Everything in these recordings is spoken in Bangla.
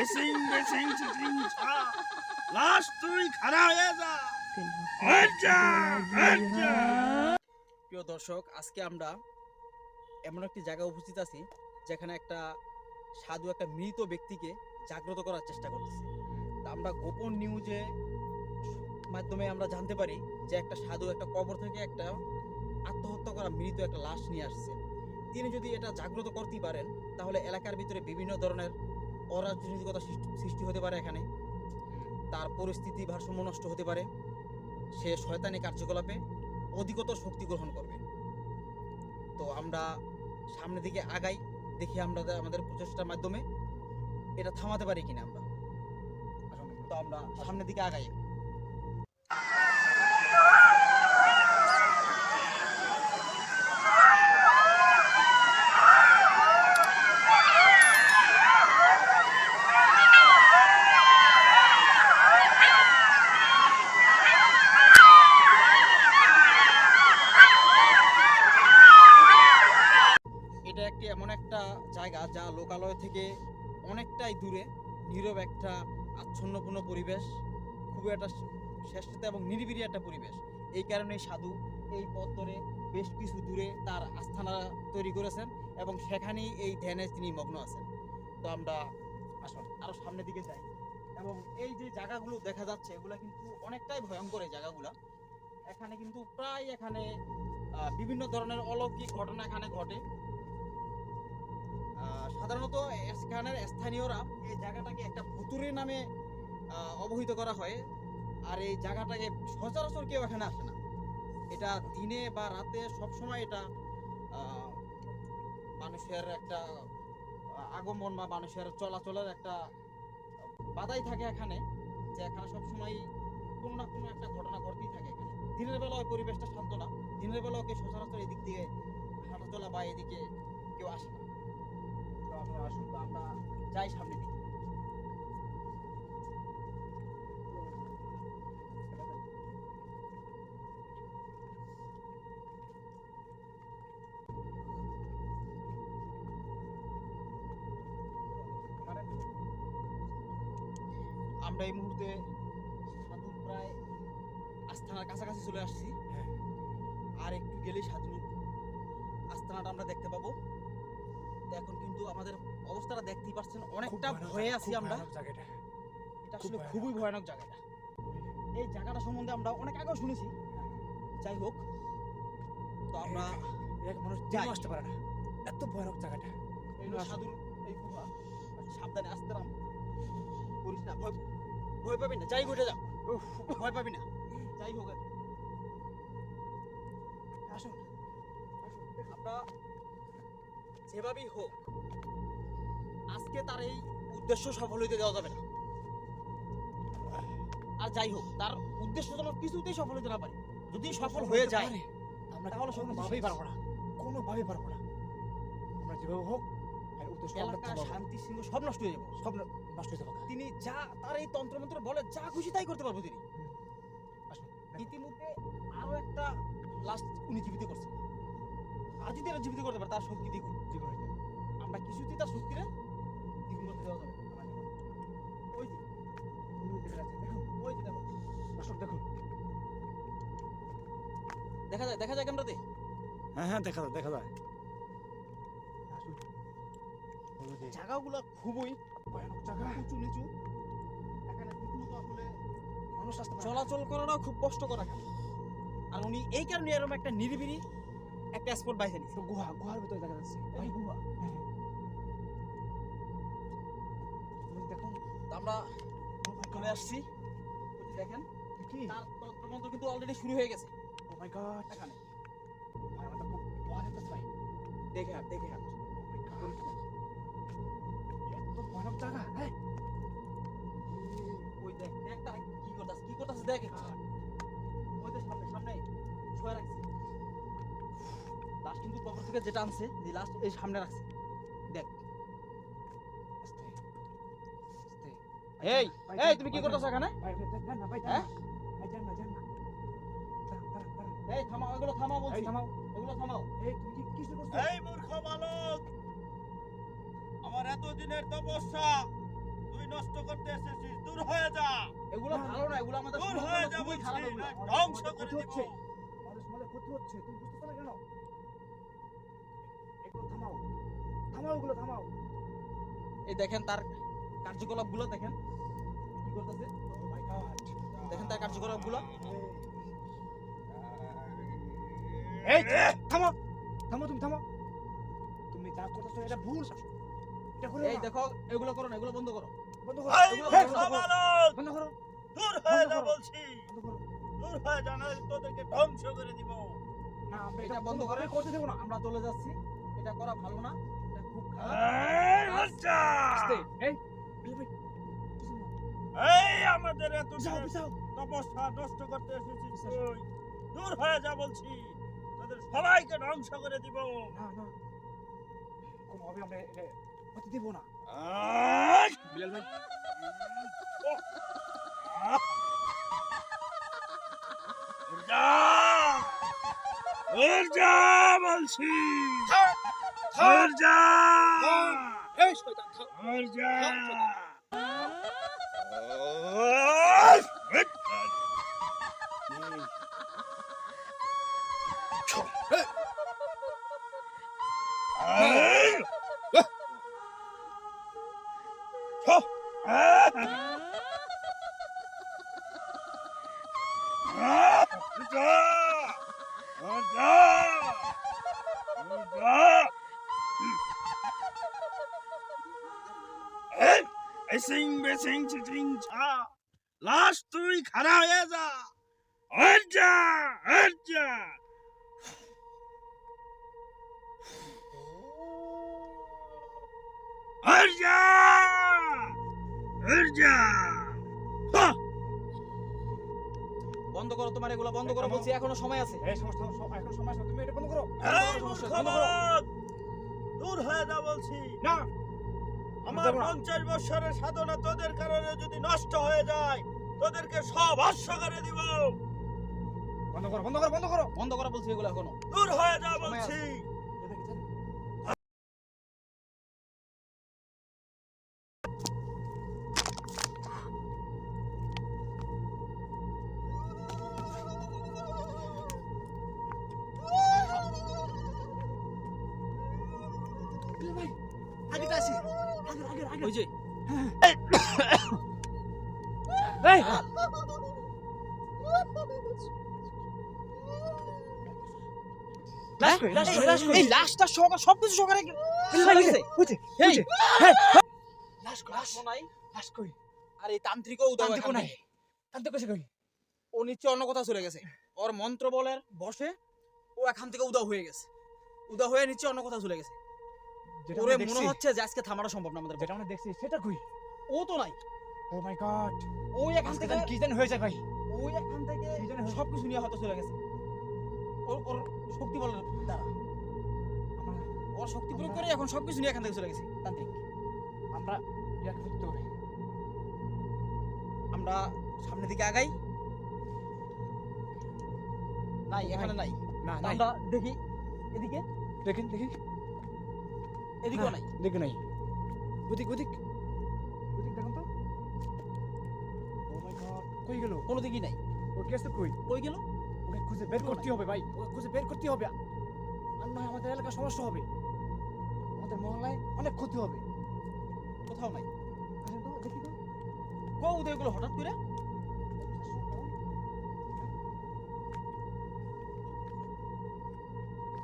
এসিং বেসিং চিটিং ছা লাস্ট তুই খাড়া হয়ে যা। প্রিয় দর্শক, আজকে আমরা এমন একটি জায়গায় উপস্থিত আছি যেখানে একটা সাধু একটা মৃত ব্যক্তিকে জাগ্রত করার চেষ্টা করতেছে। তা আমরা গোপন নিউজে মাধ্যমে আমরা জানতে পারি যে একটা সাধু একটা কবর থেকে একটা আত্মহত্যা করা মৃত একটা লাশ নিয়ে আসছে। তিনি যদি এটা জাগ্রত করতে পারেন তাহলে এলাকার ভিতরে বিভিন্ন ধরনের অরাজনৈতিকতা সৃষ্টি হতে পারে। এখানে তার পরিস্থিতি ভারসাম্য নষ্ট হতে পারে। সে শয়তানি কার্যকলাপে অধিকতর শক্তি গ্রহণ করবে। তো আমরা সামনের দিকে আগাই, দেখি আমরা আমাদের প্রচেষ্টার মাধ্যমে এটা থামাতে পারি কিনা আমরা। তো আমরা সামনের দিকে আগাই। এটা একটি এমন একটা জায়গা যা লোকালয় থেকে অনেকটাই দূরে, নীরব একটা আচ্ছন্নপূর্ণ পরিবেশ, খুবই একটা শ্রেষ্ঠতা এবং নিরিবিলি একটা পরিবেশ। এই কারণে সাধু এই পথ ধরে বেশ কিছু দূরে তার আস্থানা তৈরি করেছেন এবং সেখানেই এই ধ্যানে তিনি মগ্ন আছেন। তো আমরা আসুন আরো সামনের দিকে যাই। এবং এই যে জায়গাগুলো দেখা যাচ্ছে এগুলো কিন্তু অনেকটাই ভয়ঙ্কর। এই জায়গাগুলো এখানে কিন্তু প্রায় এখানে বিভিন্ন ধরনের অলৌকিক ঘটনা এখানে ঘটে। সাধারণত এখানের স্থানীয়রা এই জায়গাটাকে একটা ভুতুড়ে নামে অবহিত করা হয়। আর এই জায়গাটাকে সচরাচর কেউ এখানে আসে না। এটা দিনে বা রাতে সবসময় এটা মানুষের একটা আগমন বা মানুষের চলাচলের একটা বাধাই থাকে এখানে, যে এখানে সবসময় কোনো না কোনো একটা ঘটনা ঘটতেই থাকে এখানে। দিনের বেলা ওই পরিবেশটা শান্ত না, দিনের বেলাও কেউ সচরাচর এদিক দিয়ে হাঁটা চলা বা এদিকে কেউ আসে না। তো আমরা আসুন, তো আমরা যাই সামনের দিকে। আমরা এই মুহূর্তে সাধুর প্রায় আস্থানার কাছাকাছি চলে আসছি। আর একটু গেলেই সাধুর আস্থানাটা আমরা দেখতে পাবো। এখন কিন্তু আমাদের অবস্থাটা দেখতেই পাচ্ছেন, অনেকটা ভয়ে আছি আমরা। এটা আসলে খুবই ভয়ানক জায়গাটা। এই জায়গাটা সম্বন্ধে আমরা অনেক আগেও শুনেছি। যাই হোক, তো আমরা এক মানুষ যাই। আসতে পারে না, এত ভয়ানক জায়গাটা। এই হলো সাধুর এই গুহা। সাবধানে আসতে নাম করিস না, ভয় পাবি না, যাই ঘটে যা, ভয় পাবি না। যাই হোক, আসুন আমরা যেভাবেই হোক আজকে তার এই উদ্দেশ্য সফল হইতে দেওয়া যাবে না। আর যাই হোক, তার উদ্দেশ্য যেন কিছুতেই সফল হইতে না পারে। যদি সফল হয়ে যায় আমরা তাহলে কোনোভাবেই পারবো না, কোনোভাবেই পারবো না। আমরা যেভাবে হোক এলাকার শান্তি শৃঙ্খলা সব নষ্ট হয়ে যাবে, সব নষ্ট হয়ে যাবো। তিনি যা তার এই তন্ত্রমন্ত্র বলে যা খুশি তাই করতে পারবো তিনি। ইতিমধ্যে আরো একটা লাশ উনি জীবিত করছে। আর যদি এরা জীবিত করতে পারে তার শক্তি দ্বিগুণ। আমরা কিছুতেই তার শক্তিরে দ্বিগুণ করতে দেওয়া যাবে না। ওই যে ওই যে দেখো দর্শক দেখুন, দেখা যায় ক্যামেরাতে। হ্যাঁ দেখা যায়। জায়গাগুলো খুবই ভয়ানক জায়গা, উঁচু নিচু। এখানে ঠিকমতো আসলে মানুষ আসতে পারে না। চলাচল করাটাও খুব কষ্টকর এখানে। আর উনি এই কারণে এরকম একটা নিরিবিলি একটা স্পট বাইছে নিচ্ছে। তো গুহার ভিতরে দেখা যাচ্ছে। এই গুহা। দেখুন, তো আমরা চলে আসছি। ওই যে দেখেন কি তার তন্ত্রমন্ত্র কিন্তু অলরেডি শুরু হয়ে গেছে ও মাই গড, এখানে। আমাদের খুব ভয় লাগতেছে ভাই। দেখে হাট। এত ভয়ানক জায়গা, হ্যাঁ। ওই দেখ তারা কি করতেছে দেখ। ওই যে সামনে ছয় রাখছে লাস্ট, কিন্তু কবর থেকে যেটা আনছে যে লাস্ট এই সামনে রাখছে। দেখ এই তুমি কি করতেছো এখানে? হ্যাঁ এই থামাও, এগুলো থামাও বলছি, এগুলো থামাও। এই তুমি কি কিছু করছো? এই মূর্খ বালক, আমার এতদিনের তপস্যা তুই নষ্ট করতে এসেছিস, দূর হয়ে যা। এগুলো ভালো না, এগুলো আমাদের দূর সমাজের হয়ে জন্য যা খুবই বলছি, খারাপ এগুলো। নয় ধ্বংস করে ক্ষতি দিব। হচ্ছে, আমাদের সমাজে ক্ষতি হচ্ছে, তুমি বুঝতেছো না কেন? এগুলো থামাও, থামাও, এগুলো থামাও। এই দেখেন তার কার্যকলাপগুলো দেখেন কি করতেছে, Oh my God! দেখেন তার কার্যকলাপগুলো। এই থামো, থামো, তুমি থামো। তুমি যা করতেছো এটা ভুল, এটা করো এই না। দেখো, এগুলো করো না, এগুলো বন্ধ করো। বন্ধ করো, ভাই এগুলো এই, বন্ধ মূর্খ করো। বালক, বন্ধ করো, দূর হয়ে যা করো। বলছি, বন্ধ করো। দূর হয়ে যা, নইলে তোদেরকে ধ্বংস করে দিব। না, আমরা এটা এটা বন্ধ করে কোনোভাবে করতে দেবো না। আমরা চলে যাচ্ছি, এটা করা ভালো না, এটা খুব খারাপ। এই বাচ্চা! আস্তে, এই, এই ভাই, কিছু না। এই আমাদের এত পিছাও, পিছাও। তপস্যা নষ্ট করতে এসেছিস তুই, দূর হয়ে যা বলছি, তোদের সবাইকে ধ্বংস করে দিব। না, না, কোনোভাবে আমরা এটা হতে দেবো না। বিলাল ভাই, যা, উড় যা বলছি, উড় যা, এই শয়তান, থাম। উড় যা। লাশ তুই খাড়া হয়ে যা, যা, যা। যা, যা। বন্ধ করো, তোমার এগুলো বন্ধ করো বলছি, এখনো সময় আছে। এই সমস্যা, এখন সময় আছে, তুমি এটা বন্ধ করো। এই মূর্খ বালক, দূর হয়ে যা বলছি। না, আমার 50 বছরের সাধনা তোদের কারণে যদি নষ্ট হয়ে যায়, তোদেরকে সব ভস্ম করে দিব। বন্ধ করো, বন্ধ করো, বন্ধ করো। বন্ধ করা বলছি এগুলো এখনো। দূর হয়ে যা সময় আছে। বলছি। ভাই, আগেটা আসি, আগে। ওই যে এই, লাশ কই, লাশ কই, লাশ কই। এই লাশটা সবকিছু সহকারে চলে গেছে। হইছে, এই, লাশ কই, লাশও নাই, লাশ কই। আর এই তান্ত্রিকও উদাও তান্ত্রিকও এখান নাই। থেকে। তান্তে কইছে কই। ও নিচে অন্য কোথাও চলে গেছে, ওর মন্ত্র বলের বসে ও এখান থেকে উদাও হয়ে গেছে, উদাও হয়ে নিচে অন্য কোথাও চলে গেছে। যেটা ওরে আমরা মনে দেখছি, হচ্ছে যে আজকে থামানো সম্ভব না আমাদের যেটা আমরা দেখছি সেটা কই। ও তো নাই, ও মাই গড, ওই এখান থেকে কি জানি হয়ে যায় ভাই। ওই এখান থেকে কি জানি হয়েছে। সবকিছু নিয়ে হয়তো চলে গেছে ওর শক্তি বলের দ্বারা। আমরা ওর শক্তি প্রয়োগ করে এখন সবকিছু নিয়ে এখান থেকে চলে গেছে তান্ত্রিক। আমরা ইয়াকে করতে হবে। আমরা সামনের দিকে আগাই। নাই, এখানে নাই। না, তা নাই। আমরা দেখি এদিকে, দেখেন, দেখি। এদিকেও না, নাই। দেখি নাই। ওদিক, ওদিক। ওদিক দেখুন তো। ও মাই গড, কই গেল? কোনো দিকই নাই। ও কেসে কই? কই গেল? ওকে খুঁজে বের কেউ করতে হবে ভাই। ওকে খুঁজে বের করতে হবে। আর নয় আমাদের এলাকার সমস্যা হবে। আমাদের মহল্লায় অনেক ক্ষতি হবে। কোথাও নাই। আসেন তো, দেখি তো। কো উদয়গুলো হঠাৎ করে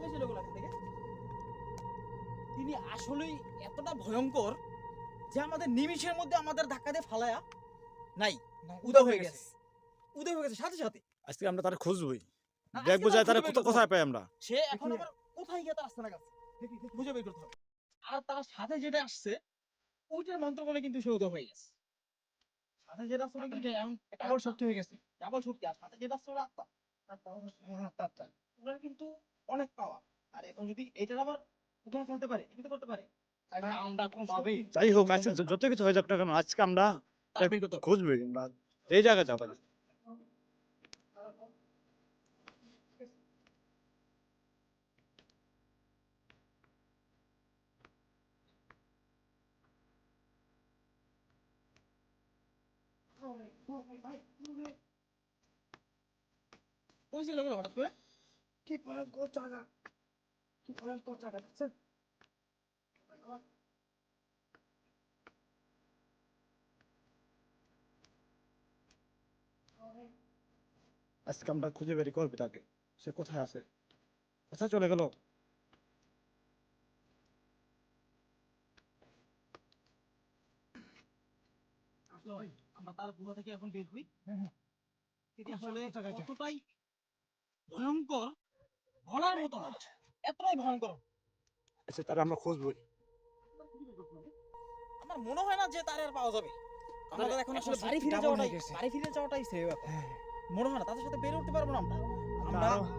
ওই ছেলেগুলো এখান থেকে। তিনি আসলেই এতটা ভয়ঙ্কর যে আমাদের নিমিষের মধ্যে আমাদের ধাক্কা দিয়ে ফালায়া নাই, উদয় হয়ে গেছে। উদয় হয়ে গেছে সাথে সাথে। আজকে আমরা তারা খুঁজবই, না, দেখবো আজকে যে তার তারা খুঁজে বের কোথায় করতে কোথায় হবে। পাই আমরা। সে এখন আবার কোথায় গিয়ে তার আস্তানা গেছে দেখি, দেখি। খুঁজে বের করতে হবে। আর তার সাথে যেটা আসছে ওইটার মন্ত্র বলে কিন্তু সে উদয় হয়ে গেছে। সাথে যেটা আসছে ওটা কিন্তু এমন ডাবল শক্তি হয়ে গেছে। ডাবল শক্তি, আর সাথে যেটা আসছে ওটা আত্মা। আচ্ছা। ওনার কিন্তু অনেক পাওয়া। আর এখন যদি এটার আবার উদাহরণ ফেলতে পারে, এটা করতে পারে, তাহলে আমরা কোনোভাবেই যাই হোক, আজকে যত কিছু হয়ে যাক না কেন, আজকে আমরা তার বের করতে হবে। খুঁজবই। আমরা এই জায়গায় যাবো। ওই ছিল হঠাৎ করে কি ভয়ঙ্কর জায়গা, কি ভয়ঙ্কর জায়গা দেখছেন? আজকে আমরা খুঁজে বের করবি তাকে, সে কোথায় আছে, কোথায় চলে গেল। আসলে ভাই, আমরা তার গুহা থেকে এখন বের হই। হ্যাঁ। এটি আসলে জায়গাটা। কতটাই ভয়ঙ্কর বলার মতো না, এতটাই ভয়ঙ্কর। আচ্ছা তারা আমরা খুঁজবই। আমার মনে হয় না যে তার আর পাওয়া যাবে। আমাদের এখন আসলে বাড়ি ফিরে ডাবল হয়ে যাওয়াটাই গেছে। সেভ এখন। হ্যাঁ, মনে হয় না তাদের সাথে বের উঠতে পারবো না আমরা। আমরা আরো-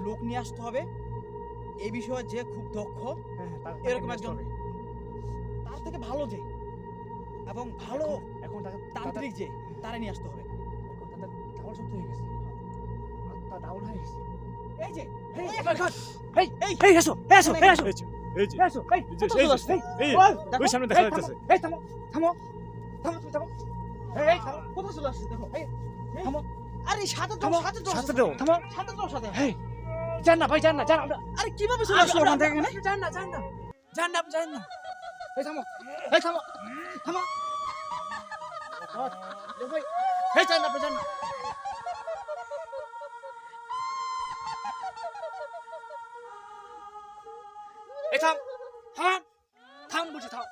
লোক নিয়ে আসতে হবে এই বিষয়ে যে খুব দক্ষ, হ্যাঁ, এরকম একজন তার থেকে ভালো যে এবং ভালো এখন তান্ত্রিক যে তারা নিয়ে আসতে হবে। এখন তাদের ডাবল শক্তি হয়ে গেছে, আত্মা ডাবল হয়ে গেছে। এই যে এই, এই oh my God! এই, এই, এই, এসো, এসো, এসো, এই যে, এই যে, এসো, এই, এই যে, কোথায় এই চলে যে, আসছে? এই, ওই, ওই সামনে দেখা যাচ্ছে। এই, থামো, থামো, থামো, তুমি থামো। এই, থামো, কোথায় চলে আসছে দেখো। এই, থামো, আরে সাথে থামো, সাথে সাথে দাও, থামো। সাথে এই, যান না ভাই, যান না, যান আমরা। আরে কিভাবে চলে আসলো ওখান থেকে এখানে? যান না, যান না, যান না, যান না। এই, থামো, এই, থামো, থামো। এই, ভাই, এই, যান না, আপনি যান না। এই, থাম, থাম, থাম বলছি, থাম।